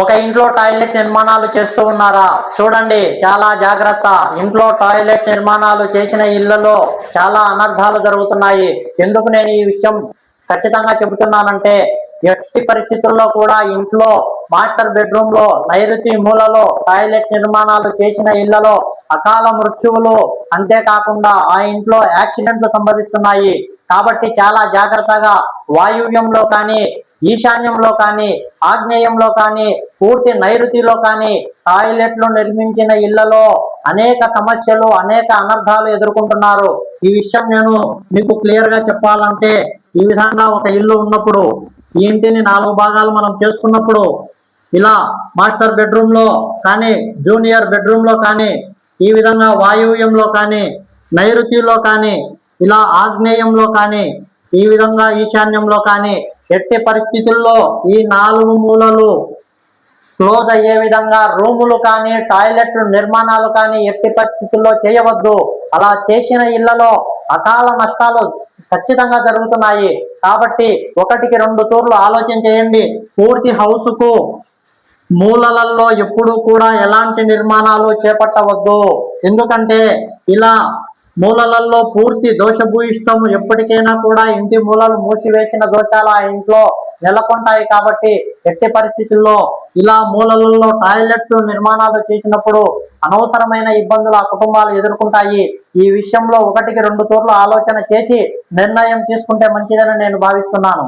ఒక ఇంట్లో టాయిలెట్ నిర్మాణాలు చేస్తూ ఉన్నారా? చూడండి, చాలా జాగ్రత్త. ఇంట్లో టాయిలెట్ నిర్మాణాలు చేసిన ఇళ్లలో చాలా అనర్థాలు జరుగుతున్నాయి. ఎందుకు నేను ఈ విషయం ఖచ్చితంగా చెబుతున్నానంటే, ఎట్టి పరిస్థితుల్లో కూడా ఇంట్లో మాస్టర్ బెడ్రూమ్ లో నైరుతి మూలలో టాయిలెట్ నిర్మాణాలు చేసిన ఇళ్లలో అకాల మృత్యువులు, అంతేకాకుండా ఆ ఇంట్లో యాక్సిడెంట్లు సంభవిస్తున్నాయి. కాబట్టి చాలా జాగ్రత్తగా వాయువ్యంలో కానీ, ఈశాన్యంలో కానీ, ఆగ్నేయంలో కానీ, పూర్తి నైరుతిలో కానీ టాయిలెట్లు నిర్మించిన ఇళ్లలో అనేక సమస్యలు, అనేక అనర్థాలు ఎదుర్కొంటున్నారు. ఈ విషయం నేను మీకు క్లియర్ గా చెప్పాలంటే, ఈ విధంగా ఒక ఇల్లు ఉన్నప్పుడు, ఈ ఇంటిని 4 భాగాలు మనం చేసుకున్నప్పుడు, ఇలా మాస్టర్ బెడ్రూమ్ లో కానీ, జూనియర్ బెడ్రూమ్ లో కానీ, ఈ విధంగా వాయువ్యంలో కానీ, నైరుతిలో కానీ, ఇలా ఆగ్నేయంలో కానీ, ఈ విధంగా ఈశాన్యంలో కానీ, ఎట్టి పరిస్థితుల్లో ఈ 4 మూలలు క్లోజ్ అయ్యే విధంగా రూములు కానీ, టాయిలెట్ నిర్మాణాలు కానీ ఎట్టి పరిస్థితుల్లో చేయవద్దు. అలా చేసిన ఇళ్లలో అకాల నష్టాలు ఖచ్చితంగా జరుగుతున్నాయి. కాబట్టి 1కి 2 తూర్లు ఆలోచన చేయండి. పూర్తి హౌస్ కు మూలలలో ఎప్పుడూ కూడా ఎలాంటి నిర్మాణాలు చేపట్టవద్దు. ఎందుకంటే ఇలా మూలలలో పూర్తి దోషభూయిష్టం, ఎప్పటికైనా కూడా ఇంటి మూలలు మూసివేసిన దోషాలు ఆ ఇంట్లో నెలకొంటాయి. కాబట్టి ఎట్టి పరిస్థితుల్లో ఇలా మూలలలో టాయిలెట్ నిర్మాణాలు చేసినప్పుడు అనవసరమైన ఇబ్బందులు ఆ కుటుంబాలు ఎదుర్కొంటాయి. ఈ విషయంలో 1కి 2 తూర్లు ఆలోచన చేసి నిర్ణయం తీసుకుంటే మంచిదని నేను భావిస్తున్నాను.